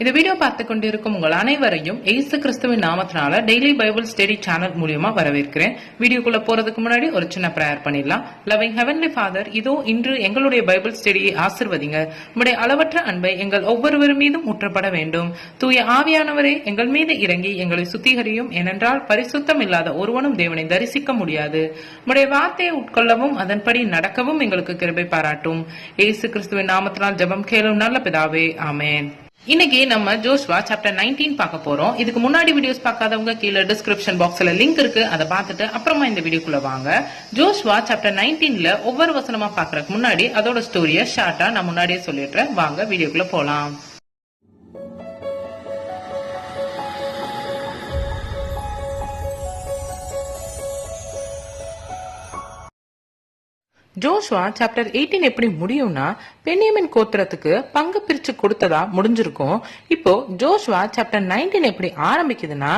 இந்த வீடியோ பார்த்து கொண்டிருக்கும் உங்கள் அனைவரையும் இயேசு கிறிஸ்துவின் நாமத்தினால டெய்லி பைபிள் ஸ்டடி சேனல் மூலியமா வரவேற்கிறேன். வீடியோக்குள்ள போறதுக்கு முன்னாடி ஒரு சின்ன பிரேயர் பண்ணிடலாம். லவ்விங் ஹெவன்லி ஃபாதர், இதோ இன்று எங்களுடைய பைபிள் ஸ்டடியை ஆசிர்வதிங்க. உம்முடைய அளவற்ற அன்பை எங்கள் ஒவ்வொருவர் மீதும் ஊற்றப்பட வேண்டும். தூய ஆவியானவரே, எங்கள் மீது இறங்கி எங்களை சுத்திகரியும். ஏனென்றால் பரிசுத்தம் இல்லாத ஒருவனும் தேவனை தரிசிக்க முடியாது. உம்முடைய வார்த்தையை உட்கொள்ளவும் அதன்படி நடக்கவும் எங்களுக்கு கிருபை பாராட்டும். இயேசு கிறிஸ்துவின் நாமத்தினால் ஜெபம் கேளும் நல்ல பிதாவே, ஆமென். இன்னைக்கு நம்ம ஜோஷ்வா சாப்டர் 19 பார்க்க போறோம். இதுக்கு முன்னாடி வீடியோஸ் பார்க்காதவங்க கீழே டிஸ்கிரிப்ஷன் பாக்ஸ்ல லிங்க் இருக்கு, அதை பார்த்துட்டு அப்புறமா இந்த வீடியோக்குள்ள வாங்க. ஜோஷ்வா சாப்டர் 19ல ஒவ்வொரு வசனமா பாக்குறதுக்கு முன்னாடி அதோட ஸ்டோரிய ஷார்ட்டா நான் முன்னாடியே சொல்லிடுறேன். வாங்க வீடியோக்குள்ள போலாம். ஜோஷ்வா சாப்டர் 18 எப்படி முடியும்னா, பென்யமீன் கோத்திரத்துக்கு பங்கு பிரிச்சு கொடுத்ததா முடிஞ்சிருக்கும். இப்போ ஜோஷ்வா சாப்டர் 19 எப்படி ஆரம்பிக்குதுன்னா,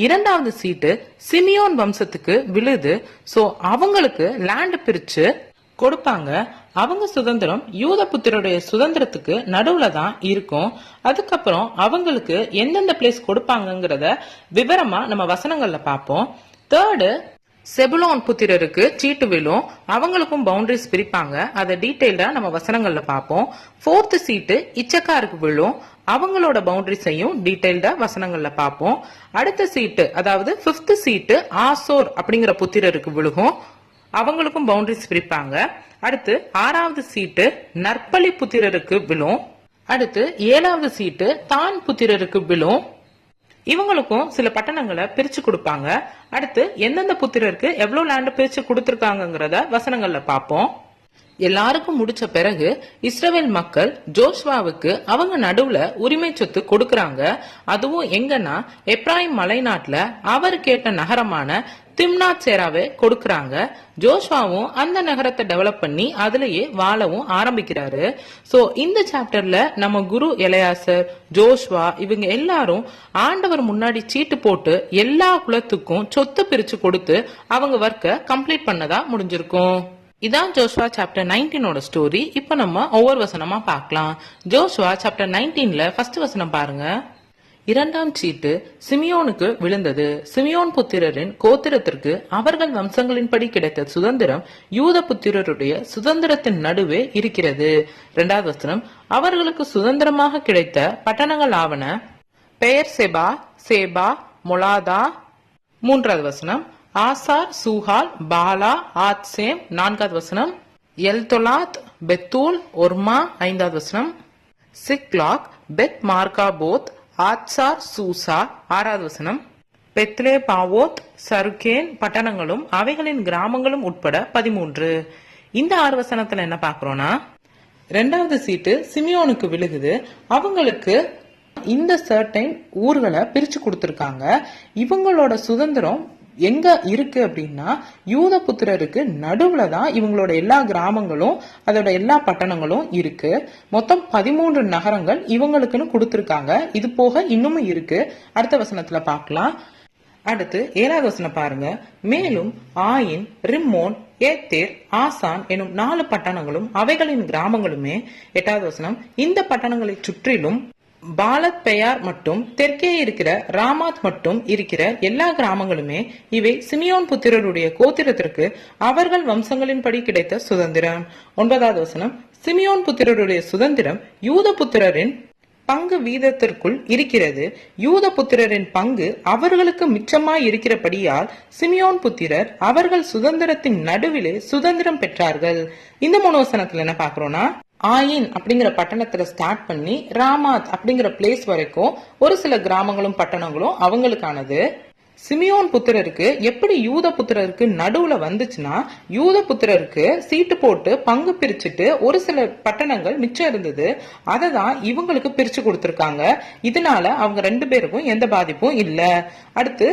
இரண்டாவது சீட்டு சிமியோன் வம்சத்துக்கு விழுது. சோ அவங்களுக்கு லேண்ட் பிரிச்சு கொடுப்பாங்க. அவங்க சுதந்திரம் யூத புத்திரருடைய சுதந்திரத்துக்கு நடுவுல தான் இருக்கும். அதுக்கப்புறம் அவங்களுக்கு எந்தெந்த பிளேஸ் கொடுப்பாங்கிறத விவரமா நம்ம வசனங்கள்ல பார்ப்போம். தேர்டு, செபுலோன் புத்திரருக்கு சீட்டு விழும். அவங்களுக்கும் பவுண்டரிஸ் பிரிப்பாங்க. அதை டீடைல்டா நம்ம வசனங்கள்ல பார்ப்போம். ஃபோர்த் சீட்டு இச்சக்காருக்கு விழும். அவங்களோட பவுண்டரிஸையும் டீடைல்டா வசனங்கள்ல பார்ப்போம். அடுத்த சீட்டு, அதாவது 5th சீட்டு ஆசோர் அப்படிங்கிற புத்திரருக்கு விழுகும். அவங்களுக்கும் பவுண்டரிஸ் பிரிப்பாங்க. அடுத்து 6வது சீட்டு நற்பலி புத்திரருக்கு விழும். அடுத்து 7வது சீட்டு தான் புத்திரருக்கு விழும். இவங்களுக்கும் சில பட்டணங்களை பிரிச்சு கொடுப்பாங்க. அடுத்து எந்தெந்த புத்திரருக்கு எவ்வளவு லேண்ட் பிரிச்சு கொடுத்திருக்காங்கிறத வசனங்கள்ல பார்ப்போம். எல்லாருக்கும் முடிச்ச பிறகு இஸ்ரவேல் மக்கள் ஜோஷ்வாவுக்கு அவங்க நடுவுல உரிமை சொத்து கொடுக்கறாங்க. அதுவும் எங்கன்னா எப்ராயிம் மலைநாட்டுல அவர் கேட்ட நகரமான திம்னாத் சேராவை கொடுக்கறாங்க. ஜோஷ்வாவும் அந்த நகரத்தை டெவலப் பண்ணி அதுலயே வாழவும் ஆரம்பிக்கிறாரு. சோ இந்த சாப்டர்ல நம்ம குரு எலையாசர், ஜோஷ்வா இவங்க எல்லாரும் ஆண்டவர் முன்னாடி சீட்டு போட்டு எல்லா குலத்துக்கும் சொத்து பிரிச்சு கொடுத்து அவங்க ஒர்க்க கம்ப்ளீட் பண்ணதா முடிஞ்சிருக்கும். இதான் ஜோஷ்வா சாப்டர் 19ஓட ஸ்டோரி. இப்ப நம்ம ஒவ்வொரு வசனமா பார்க்கலாம். ஜோஷ்வா சாப்டர் 19ல ஃபர்ஸ்ட் வசனம் பாருங்க. இரண்டாம் சீட்டு சிமியோனுக்கு விழுந்தது. சிமியோன் புத்திரரின் கோத்திரத்திற்கு அவர்கள் வம்சங்களின்படி கிடைத்த சுதந்திரம் யூத புத்திரருடைய சுதந்திரத்தின் நடுவே இருக்கிறது. இரண்டாவது வசனம், அவர்களுக்கு சுதந்திரமாக கிடைத்த பட்டணங்கள் ஆவன பெயர் செபா, சேபா, மொலாதா. மூன்றாவது வசனம், ஆசார், சூஹால், பாலா, ஆத்சேம். நான்காவது வசனம், எல்தொலாத், பெத்தூல், ஒர்மா. ஐந்தாவது வசனம், சிக்லாக், பெத் மார்காபோத், ஆத்சார், சூசா. ஆறாவது வசனம், பெத்லே பாவோத், சருகேன் பட்டணங்களும் அவைகளின் கிராமங்களும் உட்பட 13. இந்த 6 வசனத்துல என்ன பாக்குறோம்னா, ரெண்டாவது சீட்டு சிமியோனுக்கு விழுகுது. அவங்களுக்கு இந்த சர்டைன் ஊர்களை பிரிச்சு கொடுத்திருக்காங்க. இவங்களோட சுதந்திரம் எங்க இருக்கு அப்படின்னா, யூத புத்திரருக்கு நடுவுல தான் இவங்களோட எல்லா கிராமங்களும் அதோட எல்லா பட்டணங்களும் இருக்கு. மொத்தம் 13 நகரங்கள் இவங்களுக்குன்னு கொடுத்திருக்காங்க. இது போக இன்னமும் இருக்கு. அடுத்த வசனத்துல பார்க்கலாம். அடுத்து 7வது வசனம் பாருங்க. மேலும் ஆயின், ரிம்மோன், ஏத்தேர், ஆசான் எனும் 4 பட்டணங்களும் அவைகளின் கிராமங்களுமே. 8வது வசனம், இந்த பட்டணங்களை சுற்றிலும் பாலத் பெயார் மட்டும் தெற்கே இருக்கிற ராமாத் மட்டும் இருக்கிற எல்லா கிராமங்களுமே இவை சிமியோன் புத்திரருடைய கோத்திரத்திற்கு அவர்கள் வம்சங்களின்படி கிடைத்த சுதந்திரம். 9வது வசனம், சிமியோன் புத்திரருடைய சுதந்திரம் யூத புத்திரரின் பங்கு வீதத்திற்குள் இருக்கிறது. யூத புத்திரரின் பங்கு அவர்களுக்கு மிச்சமாய் இருக்கிறபடியால் சிமியோன் புத்திரர் அவர்கள் சுதந்திரத்தின் நடுவிலே சுதந்திரம் பெற்றார்கள். இந்த 3 வசனத்துல என்ன பாக்குறோம்னா, ஆயின் அப்படிங்கிற பட்டணத்துல ஸ்டார்ட் பண்ணி ராமாத் அப்படிங்கிற பிளேஸ் வரைக்கும் ஒரு சில கிராமங்களும் பட்டணங்களும் அவங்களுக்கானது. சிமியோன் புத்திரருக்கு எப்படி யூத புத்திரருக்கு நடுவுல வந்துச்சுன்னா, யூத புத்திரருக்கு சீட்டு போட்டு பங்கு பிரிச்சுட்டு ஒரு சில பட்டணங்கள் மிச்சம் இருந்தது. அதை தான் இவங்களுக்கு பிரிச்சு கொடுத்திருக்காங்க. இதனால அவங்க 2 பேருக்கும் எந்த பாதிப்பும் இல்ல. அடுத்து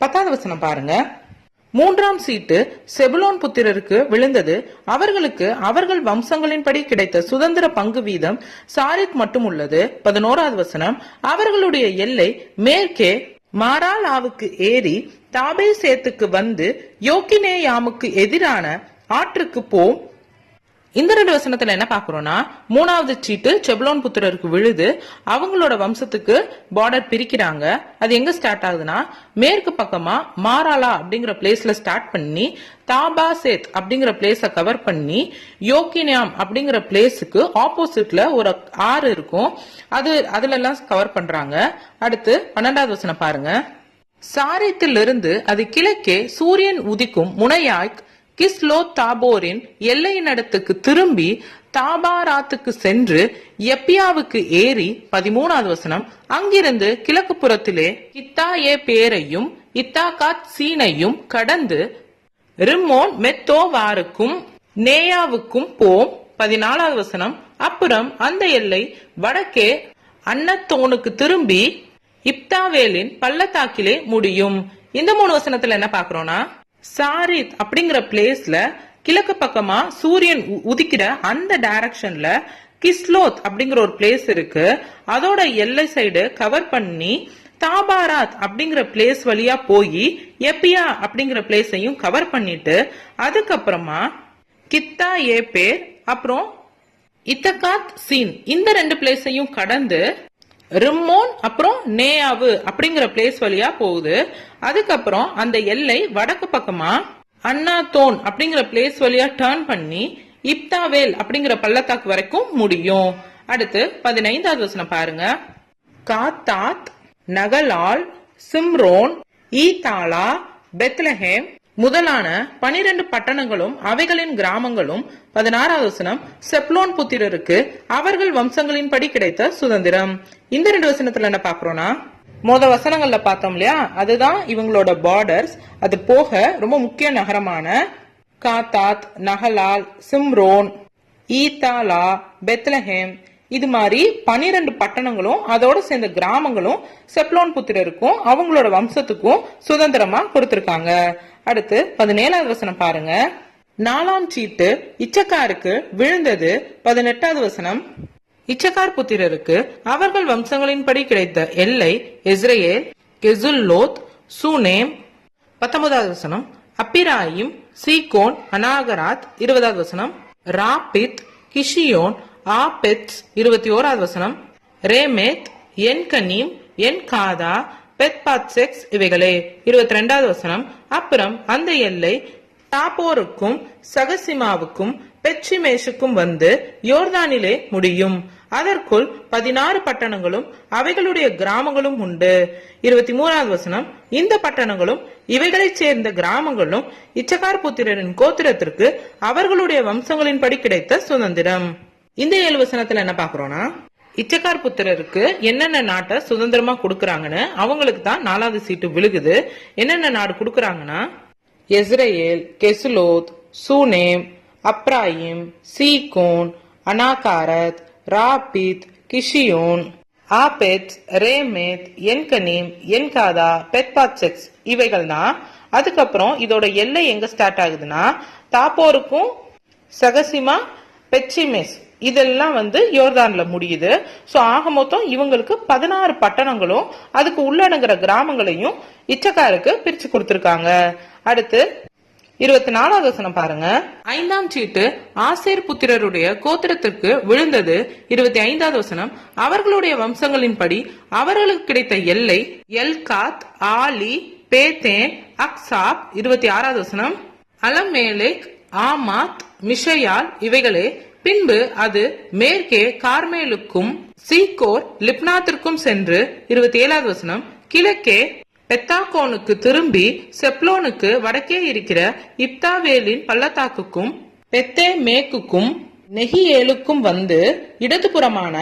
10வது வசனம் பாருங்க. மூன்றாம் சீட்டு செபுலோன் புத்திரருக்கு விழுந்தது. அவர்களுக்கு அவர்கள் வம்சங்களின்படி கிடைத்த சுதந்திர பங்கு வீதம் சாரித் மட்டும் உள்ளது. 11வது வசனம், அவர்களுடைய எல்லை மேற்கே மாராலாவுக்கு ஏறி தாபேசேத்துக்கு வந்து யோக்கினேயாமுக்கு எதிரான ஆற்றுக்கு போம் இந்த 2 வசனத்துல என்ன பாக்குறோம்னா, 3வது சீட்டு செபுலோன் புத்திரருக்கு விழுது. அவங்களோட வம்சத்துக்கு பார்டர் பிரிக்கிறாங்க. அது எங்க ஸ்டார்ட் ஆகுதுன்னா, மேற்கு பக்கமா மாராலா அப்படிங்கிற பிளேஸ்ல ஸ்டார்ட் பண்ணி தாபாசேத் அப்படிங்கிற பிளேஸ கவர் பண்ணி யோக்கினியாம் அப்படிங்கிற பிளேஸுக்கு ஆப்போசிட்ல ஒரு ஆறு இருக்கும். அதுல எல்லாம் கவர் பண்றாங்க. அடுத்து 12வது வசனம் பாருங்க. சாரீத்திலிருந்து அது கிழக்கே சூரியன் உதிக்கும் முனையாய் கிஸ்லோத் தாபோரின் எல்லையினடத்துக்கு திரும்பி தாபாராத்துக்கு சென்று எப்பியாவுக்கு ஏறி 13வது வசனம் அங்கிருந்து கிழக்கு புறத்திலே கித்தாயே பேரையும் இத்தாகாத் சீனையும் கடந்து ரிம்மோன் மெத்தோவாருக்கும் நேயாவுக்கும் போம். 14வது வசனம் அப்புறம் அந்த எல்லை வடக்கே அன்னத்தோனுக்கு திரும்பி இப்தாவேலின் பள்ளத்தாக்கிலே முடியும். இந்த 3 வசனத்துல என்ன பாக்குறோம்னா, சாரித் அப்படிங்கிற பிளேஸ்ல கிழக்கு பக்கமா சூரியன் உதிக்கிற அந்த டைரக்ஷன்ல கிஸ்லோத் அப்படிங்கிற ஒரு பிளேஸ் இருக்கு. அதோட எல்லை சைடு கவர் பண்ணி தாபாராத் அப்படிங்கிற பிளேஸ் வழியா போய் எப்பியா அப்படிங்கிற பிளேஸையும் கவர் பண்ணிட்டு அதுக்கப்புறமா கித்தா ஏ பேர் அப்புறம் இத்தகாத் சீன் இந்த 2 பிளேஸையும் கடந்து ரிம்மோன் அப்புறம் நேயாவு அப்படிங்கிற பிளேஸ் வழியா போகுது. அதுக்கப்புறம் அந்த எல்லை வடக்கு பக்கமா அன்னாத்தோன் அப்படிங்கிற பிளேஸ் வழியா டர்ன் பண்ணி இப்தாவேல் அப்படிங்கிற பள்ளத்தாக்கு வரைக்கும் முடியும். அடுத்து 15வது வசனம் பாருங்க. காத்தாத், நகலால், சிம்ரோன், ஈதாலா, பெத்லஹேம் முதலான 12 பட்டணங்களும் அவைகளின் கிராமங்களும் 16வது வசனம் செப்லோன் புத்திரருக்கு அவர்கள் வம்சங்களின்படி கிடைத்த சுதந்திரம். இந்த 2 வசனத்துல என்ன பாக்குறோம்னா, வசனங்கள்ல பார்த்தோம் இல்லையா, அதுதான் இவங்களோட பார்டர்ஸ். அது போக ரொம்ப முக்கிய நகரமான காத்தாத், நகலால், சிம்ரோன், ஈதாலா, பெத்லஹேம் இது மாதிரி 12 பட்டணங்களும் அதோட சேர்ந்த கிராமங்களும் செப்லோன் புத்திரருக்கும் அவங்களோட வம்சத்துக்கும் சுதந்திரமா கொடுத்திருக்காங்க. அடுத்து 17வது வசனம் பாருங்க. 4ஆம் சீட்டு இச்சக்காருக்கு விழுந்தது. 18வது வசனம் இச்சக்கார் புத்திரருக்கு அவர்கள் வம்சங்களின்படி கிடைத்த எல்லை இஸ்ரேல், கெசுல்லோத், சூனேம். 19வது வசனம் அப்பிராயிம், சீகோன், அனாகராத். 20வது வசனம் ராபித், கிஷியோன், ஆபெத்ஸ். 21வது வசனம் ரேமேத், என்கனீம், என்காதா, பெத்பாத்செக்ஸ் இவைகளே. 22வது வசனம் அப்புறம் அந்த எல்லை தாபோருக்கும் சகசிமாவுக்கும் பெட்சிமேஷுக்கும் வந்து யோர்தானிலே முடியும். அதற்குள் 16 பட்டணங்களும் அவைகளுடைய கிராமங்களும் உண்டு. 23வது வசனம் இந்த பட்டணங்களும் இவைகளைச் சேர்ந்த கிராமங்களும் இச்சக்கார் புத்திரரின் கோத்திரத்திற்கு அவர்களுடைய வம்சங்களின்படி கிடைத்த சுதந்திரம். இந்த 7 வசனத்துல என்ன பாக்குறோம்னா, இச்சக்கார் புத்திரருக்கு என்னென்ன நாட்டை சுதந்திரமா கொடுக்கறாங்கன்னு அவங்களுக்கு தான் 4வது சீட்டு விழுகுது. என்னென்ன நாடு கொடுக்கறாங்கன்னா, இஸ்ரேல், கெசுலோத், சூனேம், அப்ராயிம், சீகோன், அனாகாரத், ராபித், கிஷியோன், ஆபெத், ரேமேத், என்கனீம், என்காதா, பெத்பாத்செக்ஸ் இவைகள் தான். அதுக்கப்புறம் இதோட எல்லை எங்க ஸ்டார்ட் ஆகுதுன்னா, தாப்போருக்கும் சகசிமா, பெட்சிமேஸ் இதெல்லாம் வந்து யோர்தான்ல முடியுது. சோ ஆக மொத்தம் இவங்களுக்கு 16 பட்டணங்களும் அதுக்கு உள்ளடங்குற கிராமங்களையும் இச்சக்காருக்கு பிரிச்சு கொடுத்திருக்காங்க. அடுத்து 24வது வசனம் பாருங்க. 5ஆம் சீட்டு ஆசேர் புத்திரருடைய கோத்திரத்திற்கு விழுந்தது. 25வது வசனம் அவர்களுடைய வம்சங்களின்படி அவர்களுக்கு கிடைத்த எல்லை எல்காத், ஆலி, பேத்தேன், அக்சாப். 26வது வசனம் அலமேலேக், ஆமாத், மிஷயால் இவைகளே. பின்பு அது மேற்கே கார்மேலுக்கும் சீகோர் லிப்னாத்திற்கும் சென்று 27வது வசனம் கிழக்கே பெத்தாகோனுக்கு திரும்பி செப்லோனுக்கு வடக்கே இருக்கிற இப்தாவேலின் பள்ளத்தாக்குக்கும் பெத்தே மேக்குக்கும் நெகியேலுக்கும் வந்து இடதுபுறமான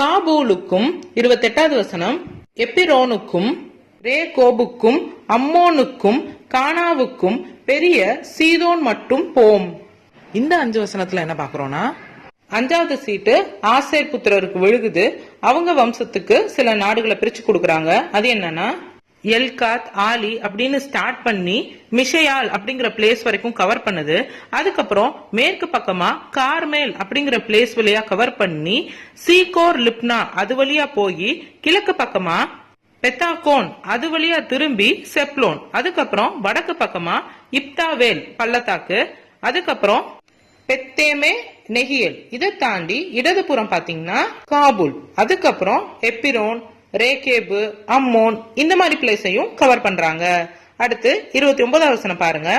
காபூலுக்கும் 28வது வசனம் எப்பிரோனுக்கும் ரேகோபுக்கும் அம்மோனுக்கும் கானாவுக்கும் பெரிய சீதோன் மட்டும் போம். இந்த 5 வசனத்துல என்ன பாக்குறோம்னா, 5வது சீட்டு ஆசேர் புத்திரருக்கு விழுகுது. அவங்க வம்சத்துக்கு சில நாடுகளை பிரிச்சு கொடுக்கறாங்க. அது என்னன்னா, எல்காத், ஆலி அப்படின்னு ஸ்டார்ட் பண்ணி மிஷயால் அப்படிங்கிற பிளேஸ் வரைக்கும் கவர் பண்ணுது. அதுக்கப்புறம் மேற்கு பக்கமா கார்மேல் அப்படிங்கிற பிளேஸ் வழியா கவர் பண்ணி சீகோர், லிப்னா அது வழியா போய் கிழக்கு பக்கமா பெத்தாகோன் அது வழியா திரும்பி செப்லோன், அதுக்கப்புறம் வடக்கு பக்கமா இப்தாவேல் பள்ளத்தாக்கு, அதுக்கப்புறம் பெத்தேமே நெகியல். இதை தாண்டி இடதுபுறம் பாத்தீங்கன்னா காபூல், அதுக்கப்புறம் எப்பிரோன், ரேகேபு, அம்மோன் இந்த மாதிரி பிளேஸையும் கவர் பண்றாங்க. அடுத்து 29வது வசனம் பாருங்க.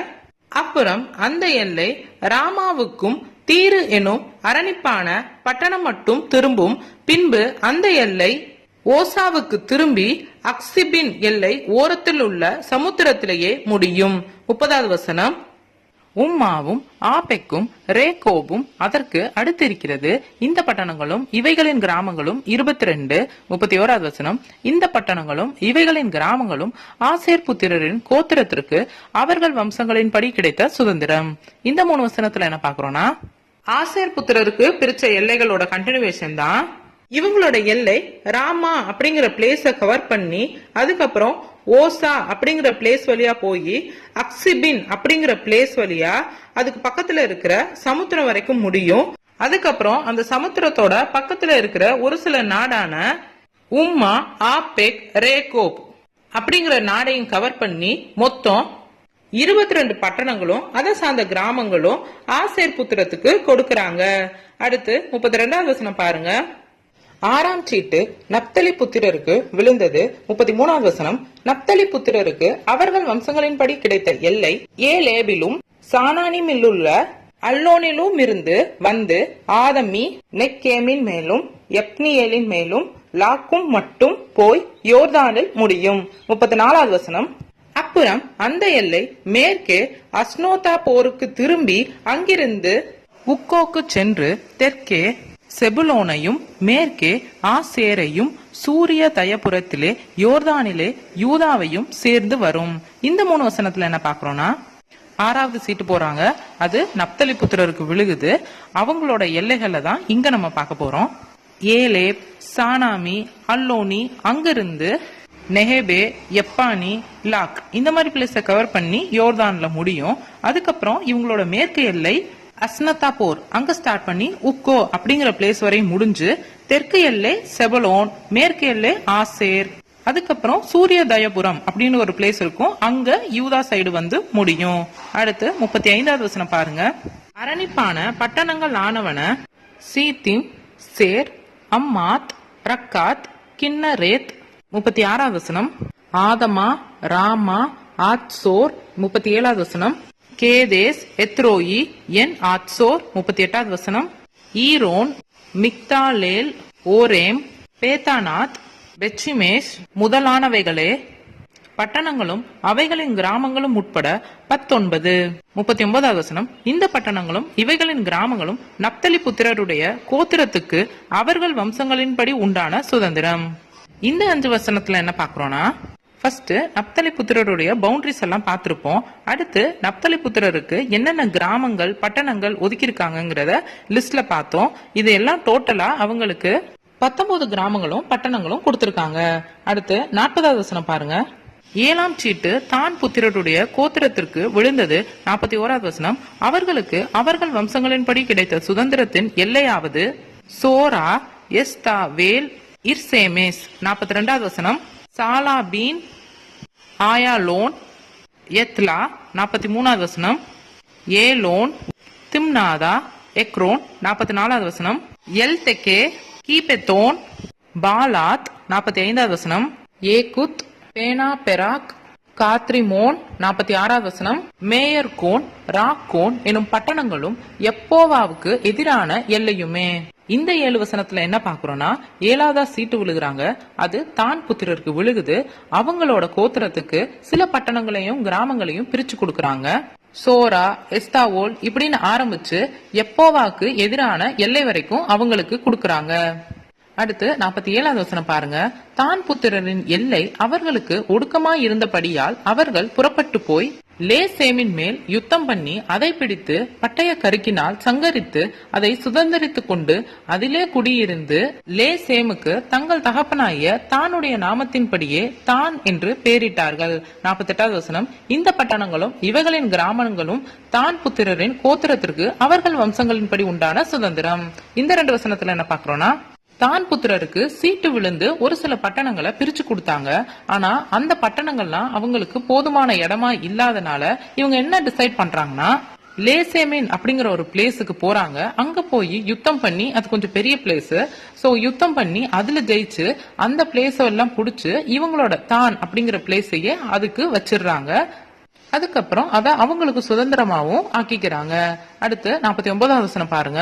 அப்புறம் அந்த எல்லை ராமாவுக்கும் தீரு எனும் அரணிப்பான பட்டணம் மட்டும் திரும்பும். பின்பு அந்த எல்லை ஓசாவுக்கு திரும்பி அக்சிபின் எல்லை ஓரத்தில் உள்ள சமுத்திரத்திலேயே முடியும். 30வது வசனம். உம்மாவும் ஆபெக்கும் ரேகோபும் அதற்கு அடுத்திருக்கிறது. இந்த பட்டணங்களும் இவைகளின் கிராமங்களும் 22. 31வது வசனம். இந்த பட்டணங்களும் இவைகளின் கிராமங்களும் ஆசேர் புத்திரரின் கோத்திரத்திற்கு அவர்கள் வம்சங்களின்படி கிடைத்த சுதந்திரம். இந்த 3 வசனத்துல என்ன பாக்குறோம்னா, ஆசேர் புத்திரருக்கு பிரிச்ச எல்லைகளோட கண்டினியூவேஷன் தான். இவங்களோட எல்லை ராமா அப்படிங்கிற பிளேஸ கவர் பண்ணி அதுக்கப்புறம் ஓசா அப்படிங்கிற பிளேஸ் வழியா போய் அக்சிபின் அப்படிங்கிற பிளேஸ் வழியா அதுக்கு பக்கத்துல இருக்கிற சமுத்திரம் வரைக்கும் முடியும். அதுக்கப்புறம் அந்த சமுத்திரத்தோட பக்கத்துல இருக்கிற ஒரு சில நாடான உம்மா, ஆபெக், ரேகோப் அப்படிங்கிற நாடையும் கவர் பண்ணி மொத்தம் 22 பட்டணங்களும் அதை சார்ந்த கிராமங்களும் ஆசேர் புத்திரத்துக்கு கொடுக்கறாங்க. அடுத்து 32வது வசனம் பாருங்க. 6ஆம் சீட்டு நப்தலி புத்திரருக்கு விழுந்தது. 33வது வசனம். நப்தலி புத்திரருக்கு அவர்கள் வம்சங்களின்படி கிடைத்த எல்லை ஏலேபிலும் சானானிமிலுள்ள அல்லோனிலும் இருந்து வந்து ஆதமி நெக்கேமின் மேலும் எப்னியேலின் மேலும் லாக்கும் மட்டும் போய் யோர்தானில் முடியும். 34வது வசனம். அப்புறம் அந்த எல்லை மேற்கே அஸ்னோதா போருக்கு திரும்பி அங்கிருந்து உக்கோக்கு சென்று தெற்கே செபுலோனையும் மேற்கே ஆசேரையும் சூரிய தயபுரத்திலே யோர்தானிலே யூதாவையும் சேர்ந்து வரும். இந்த 3 வசனத்துல என்ன பாக்குறோம்னா, 6வது சீட்டு போறாங்க, அது நப்தலி புத்திரருக்கு விழுகுது. அவங்களோட எல்லைகளை தான் இங்க நம்ம பார்க்க போறோம். ஏலேப், சானாமி, அல்லோனி, அங்கிருந்து நெஹேபே, எப்பானி, லாக் இந்த மாதிரி பிளேஸ கவர் பண்ணி யோர்தான்ல முடியும். அதுக்கப்புறம் இவங்களோட மேற்கு எல்லை அஸ்னதா போர் அங்க ஸ்டார்ட் பண்ணி உக்கோ அப்படிங்கிற பிளேஸ் வரை முடிஞ்சு தெற்கு எல்லை செபலோன், மேற்கு எல்லை ஆசேர், அதுக்கப்புறம் சூரிய தயபுரம் அப்படின்னு ஒரு பிளேஸ் இருக்கும், அங்க யூதா சைடு வந்து முடியும். அடுத்து 35வது வசனம் பாருங்க. அரணிப்பான பட்டணங்கள் ஆனவன சீத்திம், சேர், அம்மாத், ரக்காத், கின்னரேத். 36வது வசனம். ஆதமா, ராமா, ஆத்சோர். 37வது வசனம். கேதேஸ், எத்ரோயி, என் ஆத்சோர். 38வது வசனம். ஈரோன், மிக்தாலேல், ஓரேம், பேத்தானாத், பெச்சிமேஷ் முதலானவைகளே பட்டணங்களும் அவைகளின் கிராமங்களும் உட்பட 19. 39வது வசனம். இந்த பட்டணங்களும் இவைகளின் கிராமங்களும் நப்தலி புத்திரருடைய கோத்திரத்துக்கு அவர்கள் வம்சங்களின்படி உண்டான சுதந்திரம். இந்த 5 வசனத்துல என்ன பாக்குறோம்னா, ஃபர்ஸ்ட் நப்தலி புத்திரருடைய பவுண்டரிஸ் எல்லாம் பார்த்திருப்போம். அடுத்து நப்தலி புத்திரருக்கு என்னென்ன கிராமங்கள் பட்டணங்கள் ஒதுக்கியிருக்காங்கிறத லிஸ்ட்ல பார்த்தோம். இது எல்லாம் டோட்டலா அவங்களுக்கு 19 கிராமங்களும் பட்டணங்களும் கொடுத்திருக்காங்க. அடுத்து 40வது வசனம் பாருங்க. 7ஆம் சீட்டு தான் புத்திரருடைய கோத்திரத்திற்கு விழுந்தது. 41வது வசனம். அவர்களுக்கு அவர்கள் வம்சங்களின்படி கிடைத்த சுதந்திரத்தின் எல்லையாவது சோரா, எஸ்தாவேல், இர்சேமேஸ். 42வது வசனம். சாலாபீன், ஆயாலோன், எத்லா. 43வது வசனம். ஏலோன், திம்னாதா, எக்ரோன். 44வது வசனம். Eltekeh, கீபெத்தோன், Baalath. 45வது வசனம். ஏகுத், பேனா பெராக், காத்ரிமோன். 46வது வசனம். மேயர்கோன், ராக்கோன் எனும் பட்டணங்களும் எப்போவாவுக்கு எதிரான எல்லையுமே. இந்த 7 வசனத்துல என்ன பாக்குறோம்னா, 7ஆவதா சீட்டு விழுகிறாங்க, அது தான் புத்திரருக்கு விழுகுது. அவங்களோட கோத்திரத்துக்கு சில பட்டணங்களையும் கிராமங்களையும் பிரிச்சு கொடுக்கறாங்க. சோரா, எஸ்தாவோல் இப்படின்னு ஆரம்பிச்சு எப்போவாக்கு எதிரான எல்லை வரைக்கும் அவங்களுக்கு கொடுக்கறாங்க. அடுத்து 47வது வசனம் பாருங்க. தான் புத்திரரின் எல்லை அவர்களுக்கு ஒடுக்கமாய் இருந்தபடியால் அவர்கள் புறப்பட்டு போய் லேசேமின் மேல் யுத்தம் பண்ணி அதை பிடித்து பட்டய கருக்கினால் சங்கரித்து அதை சுதந்திரித்துக் கொண்டு அதிலே குடியிருந்து லேசேமுக்கு தங்கள் தகப்பனாய தானுடைய நாமத்தின்படியே தான் என்று பெயரிட்டார்கள். 48வது வசனம். இந்த பட்டணங்களும் இவைகளின் கிராமங்களும் தான் புத்திரரின் கோத்திரத்திற்கு அவர்கள் வம்சங்களின்படி உண்டான சுதந்திரம். இந்த 2 வசனத்துல என்ன பாக்குறோம்னா, தான் புத்திரருக்கு சீட்டு விழுந்து ஒரு சில பட்டணங்களை பிரிச்சு கொடுத்தாங்க. ஆனா அந்த பட்டணங்கள்லாம் அவங்களுக்கு போதுமான இடமா இல்லாதனால இவங்க என்ன டிசைட் பண்றாங்கன்னா, லேசேமேன் அப்படிங்கிற ஒரு பிளேஸுக்கு போறாங்க. அங்க போய் யுத்தம் பண்ணி, அது கொஞ்சம் பெரிய பிளேஸ், சோ யுத்தம் பண்ணி அதுல ஜெயிச்சு அந்த பிளேஸ் எல்லாம் புடிச்சு இவங்களோட தான் அப்படிங்கிற பிளேஸையே அதுக்கு வச்சிடுறாங்க. அதுக்கப்புறம் அத அவங்களுக்கு சுதந்திரமாவும் ஆக்கிக்கிறாங்க. அடுத்து 49வது வசனம் பாருங்க.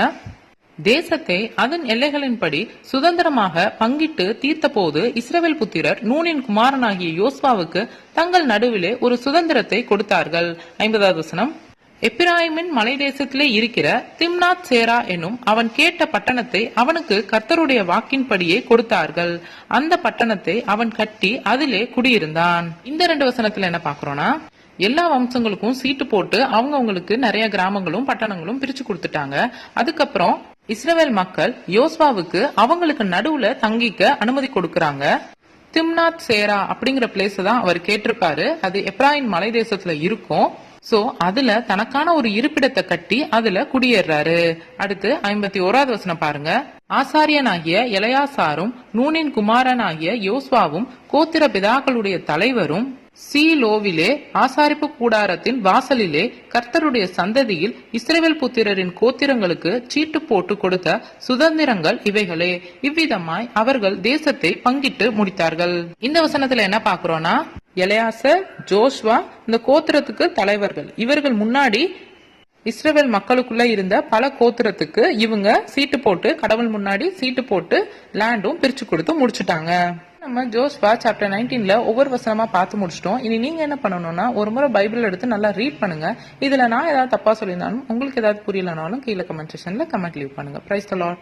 தேசத்தை அதன் எல்லைகளின்படி சுதந்திரமாக பங்கிட்டு தீர்த்த போது இஸ்ரவேல் புத்திரர் நூனின் குமாரனாகிய யோசுவாவுக்கு தங்கள் நடுவிலே ஒரு சுதந்திரத்தை கொடுத்தார்கள். 50வது வசனம். எப்பிராயிமின் மலை தேசத்திலே இருக்கிற திம்னாத் சேரா எனும் அவன் கேட்ட பட்டணத்தை அவனுக்கு கர்த்தருடைய வாக்கின்படியே கொடுத்தார்கள். அந்த பட்டணத்தை அவன் கட்டி அதிலே குடியிருந்தான். இந்த 2 வசனத்துல என்ன பாக்குறோம்னா, எல்லா வம்சங்களுக்கும் சீட்டு போட்டு அவங்களுக்கு நிறைய கிராமங்களும் பட்டணங்களும் பிரிச்சு கொடுத்துட்டாங்க. அதுக்கப்புறம் இஸ்ரவேல் மக்கள் யோசுவாவுக்கு அவங்களுக்கு நடுவுல தங்கிக்க அனுமதி கொடுக்கறாங்க. திம்னாத் சேரா அப்படிங்கிற பிளேஸ் தான் அவர் கேட்டிருப்பாரு. அது எப்ராயிம் மலை தேசத்துல இருக்கும். சோ அதுல தனக்கான ஒரு இருப்பிடத்தை கட்டி அதுல குடியேறாரு. அடுத்து 51வது வசனம் பாருங்க. ஆசாரியனாகிய எலையாசாரும் நூனின் குமாரனாகிய யோசுவாவும் கோத்திர பிதாக்களுடைய தலைவரும் சீலோவிலே ஆசாரிப்பு கூடாரத்தின் வாசலிலே கர்த்தருடைய சந்ததியில் இஸ்ரவேல் புத்திரரின் கோத்திரங்களுக்கு சீட்டு போட்டு கொடுத்த சுதந்திரங்கள் இவைகளே. இவ்விதமாய் அவர்கள் தேசத்தை பங்கிட்டு முடித்தார்கள். இந்த வசனத்துல என்ன பாக்குறோம்னா, எலையாசர், ஜோஷ்வா இந்த கோத்திரத்துக்கு தலைவர்கள். இவர்கள் முன்னாடி இஸ்ரவேல் மக்களுக்குள்ள இருந்த பல கோத்திரத்துக்கு இவங்க சீட்டு போட்டு, கடவுள் முன்னாடி சீட்டு போட்டு லேண்டும் பிரிச்சு கொடுத்து முடிச்சுட்டாங்க. நம்ம ஜோஷ்வா சாப்டர் 19ல ஒவ்வொரு வசனமா பார்த்து முடிச்சிட்டோம். இனி நீங்க என்ன பண்ணணும்னா, ஒரு முறை பைபிள் எடுத்து நல்லா ரீட் பண்ணுங்க. இதுல நான் ஏதாவது தப்பா சொல்லியிருந்தாலும், உங்களுக்கு ஏதாவது புரியலனாலும் கீழே கமெண்ட் செக்ஷன்ல கமெண்ட் லீவ் பண்ணுங்க. Praise the Lord.